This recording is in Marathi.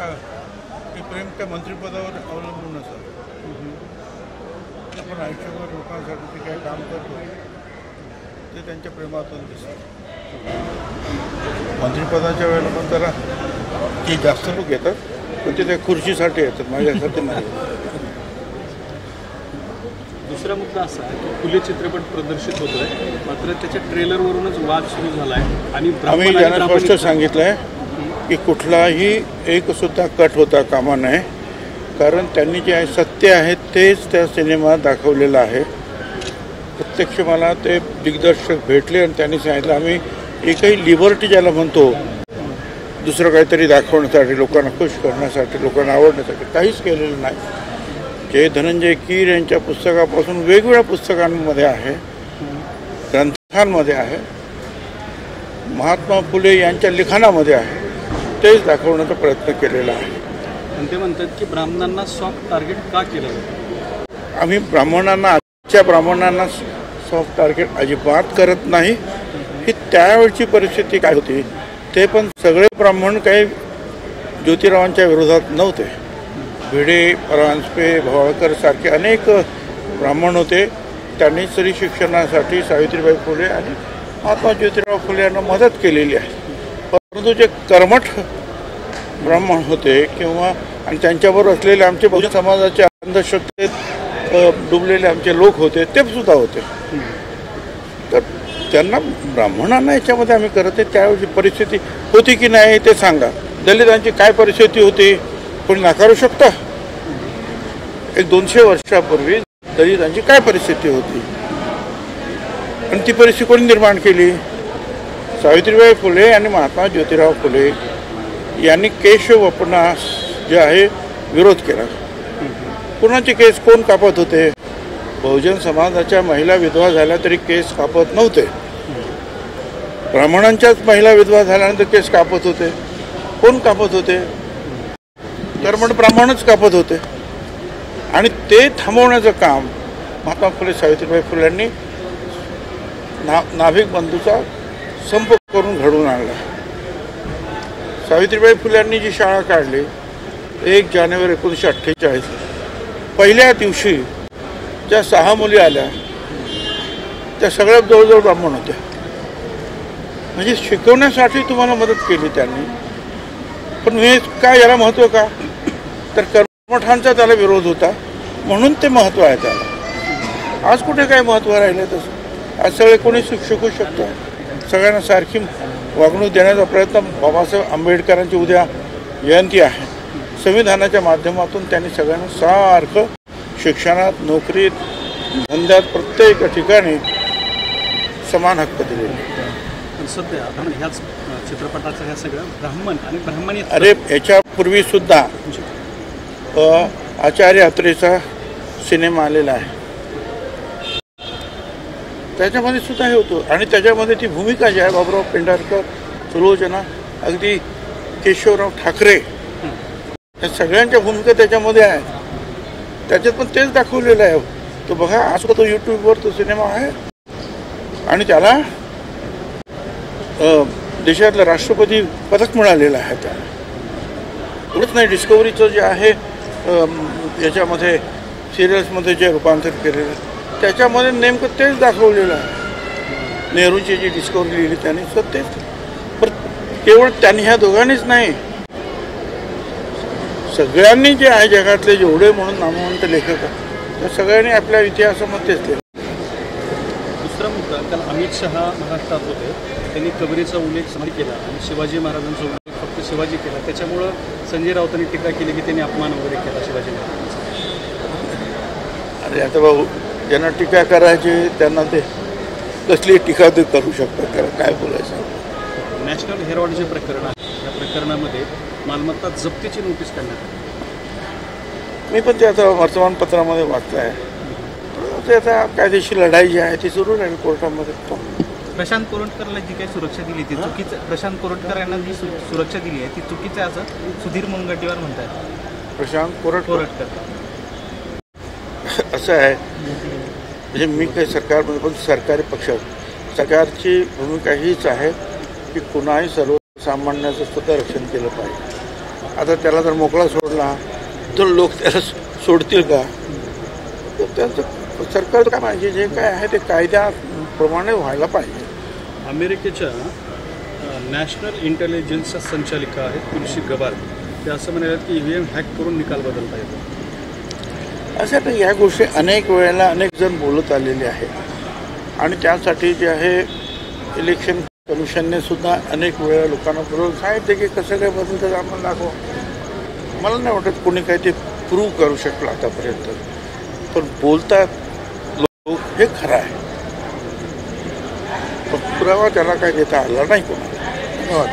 का की प्रेम त्या मंत्रिपदावर अवलंबून असतं. आपण आयुष्यभर लोकांसाठी जे काही काम करतो ते त्यांच्या प्रेमातून दिसतं. मंत्रिपदाच्या वेळेला पण त्याला की जास्त लोक येतात, पण ते त्या खुर्चीसाठी येतात, माझ्यासाठी नाही. दुसरा मुद्दा असा आहे की फुले चित्रपट प्रदर्शित होतोय, मात्र त्याच्या ट्रेलरवरूनच वाद सुरू झाला आहे. आणि आम्ही त्यांना स्पष्ट सांगितलं आहे की कुठलाही एक सुद्धा कट होता कामा नये, कारण त्यांनी जे आहे सत्य आहे तेच त्या सिनेमात दाखवलेलं आहे. प्रत्यक्ष मला ते दिग्दर्शक भेटले आणि त्यांनी सांगितलं आम्ही एकही लिबर्टी ज्याला म्हणतो दुसरं काहीतरी दाखवण्यासाठी, लोकांना खुश करण्यासाठी, लोकांना आवडण्यासाठी काहीच केलेलं नाही. जे धनंजय कीर यांच्या पुस्तकापासून वेगवेगळ्या पुस्तकांमध्ये आहे, ग्रंथांमध्ये आहे, महात्मा फुले यांच्या लिखाणामध्ये आहे, तेच दाखवण्याचा प्रयत्न केलेला आहे. आणि ते म्हणतात की ब्राह्मणांना सॉफ्ट टार्गेट का केलं जातं? आम्ही आजच्या ब्राह्मणांना सॉफ्ट टार्गेट अजिबात करत नाही. ही त्यावेळची परिस्थिती काय होती, ते पण सगळे ब्राह्मण काही ज्योतिरावांच्या विरोधात नव्हते. भिडे, परांजपे, भवाळकर सारखे अनेक ब्राह्मण होते. त्यांनी स्त्री शिक्षणासाठी सावित्रीबाई फुले आणि महात्मा ज्योतिराव फुले यांना मदत केलेली आहे. परंतु जे कर्मठ ब्राह्मण होते किंवा आणि त्यांच्याबरोबर असलेले आमचे बहुजन समाजाच्या अंधश्रद्धेत डुबलेले आमचे लोक होते, ते सुद्धा होते. तर त्यांना ब्राह्मणांना याच्यामध्ये आम्ही करत आहे. त्यावेळी परिस्थिती होती की नाही ते सांगा. दलितांची काय परिस्थिती होती कोणी नाकारू शकता? एक 200 वर्षापूर्वी दलितांची काय परिस्थिती होती आणि ती परिस्थिती कोणी निर्माण केली? सावित्रीबाई फुले आणि महात्मा ज्योतिराव फुले यांनी केशवपणास जे आहे विरोध केला. कुणाचे केस कोण कापत होते? बहुजन समाजाच्या महिला विधवा झाल्या तरी केस कापत नव्हते. ब्राह्मणांच्याच महिला विधवा झाल्यानंतर केस कापत होते. कोण कापत होते? कर्मठ ब्राह्मणच कापत होते. आणि ते थांबवण्याचं काम महात्मा फुले सावित्रीबाई फुले यांनी नाभिक बंधूचा संप करून घडवून आणला. सावित्रीबाई फुले यांनी जी शाळा काढली 1 जानेवारी 1948, पहिल्या दिवशी ज्या 6 मुली आल्या त्या सगळ्या जवळजवळ ब्राह्मण होत्या. म्हणजे शिकवण्यासाठी तुम्हाला मदत केली त्यांनी. पण हे काय याला महत्त्व का? तर कर्मठांचा त्याला विरोध होता म्हणून ते महत्त्व आहे त्याला. आज कुठे काय महत्त्व राहिलं तसं? आज सगळे कोणी शिकू शकतं. सगळ्यांना सारखी वागणूक देण्याचा प्रयत्न. बाबासाहेब आंबेडकरांची उद्या जयंती आहे. संविधानाच्या माध्यमातून त्यांनी सगळ्यांना सारखं शिक्षणात, नोकरीत, धंद्यात, प्रत्येक ठिकाणी समान हक्क दिलेले. सध्या आपण ह्याच चित्रपटाचं ह्या सगळं ब्राह्मण आणि ब्राह्मणी. अरे याच्यापूर्वी सुद्धा आचार्य अत्रेचा सिनेमा आलेला आहे, त्याच्यामध्ये सुद्धा हे होतं. आणि त्याच्यामध्ये ती भूमिका जी आहे बाबूराव पेंढारकर, सुलोचना, अगदी केशवराव ठाकरे, या सगळ्यांच्या भूमिका त्याच्यामध्ये आहेत. त्याच्यात पण तेच दाखवलेलं आहे. तो बघा आज तो यूट्यूबवर तो सिनेमा आहे आणि त्याला देशातलं राष्ट्रपती पदक मिळालेलं आहे. त्याला एवढंच नाही, डिस्कवरीचं जे आहे याच्यामध्ये सिरियल्समध्ये जे रूपांतर केलेलं त्याच्यामध्ये नेमकं तेच दाखवलेलं आहे. नेहरूची जी डिस्कवरी लिहिली त्यांनी तेच. पण केवळ त्यांनी ह्या दोघांनीच नाही, सगळ्यांनी जे आहे जगातले जेवढे म्हणून नामवंत लेखक त्या सगळ्यांनी आपल्या इतिहासामध्ये लिहिलं. दुसरा मुद्दा, काल अमित शहा महाराष्ट्रात होते, त्यांनी कबरीचा उल्लेख केला आणि शिवाजी महाराजांचा उल्लेख फक्त शिवाजी केला. त्याच्यामुळं संजय राऊतांनी टीका केली की त्यांनी अपमान वगैरे केला शिवाजी महाराजांचा. अरे आता भाऊ, ज्यांना टीका करायची त्यांना ते कसली टीका ते करू शकतात, त्याला काय बोलायचं. नॅशनल हेरॉल्ड जे प्रकरण आहे, या प्रकरणामध्ये मालमत्ता जप्तीची नोटीस काढण्यात आली. मी पण ते आता वर्तमानपत्रामध्ये वाचलं आहे. ते आता कायदेशीर लढाई जी आहे ती सुरू राहील कोर्टामध्ये. प्रशांत कोरटकरला जी काही सुरक्षा दिली ती चुकीचं, प्रशांत कोरटकर यांना जी सुरक्षा दिली आहे ती चुकीचं आहे असं सुधीर मुनगंटीवार म्हणतात. प्रशांत कोरटकर असं आहे, म्हणजे मी काही सरकारमध्ये पण सरकारी पक्षात सरकारची भूमिका हीच आहे की कुणाही सर्वसामान्याचं सुद्धा रक्षण केलं पाहिजे. आता त्याला जर मोकळा सोडला तर लोक त्याला सोडतील का? तर त्यांचं सरकार काय पाहिजे, जे काय आहे ते कायद्याप्रमाणे व्हायला पाहिजे. अमेरिकेच्या नॅशनल इंटेलिजन्सच्या संचालिका आहेत तुलसी गबार, ते असं म्हणाले की EVM हॅक करून निकाल बदलता येतो. असं तर या गोष्टी अनेक वेळेला अनेक जण बोलत आलेले आहेत आणि त्यासाठी जे आहे इलेक्शन कमिशनने सुद्धा अनेक वेळा लोकांना बरोबर सांगितले की कसं काय बदलतं आम्हाला दाखव. मला नाही वाटत कोणी काही ते प्रूव्ह करू शकलं आतापर्यंत, पण बोलतात लोक हे खरं आहे, पण पुरावा त्याला काय देता आला नाही कोणाला. धन्यवाद.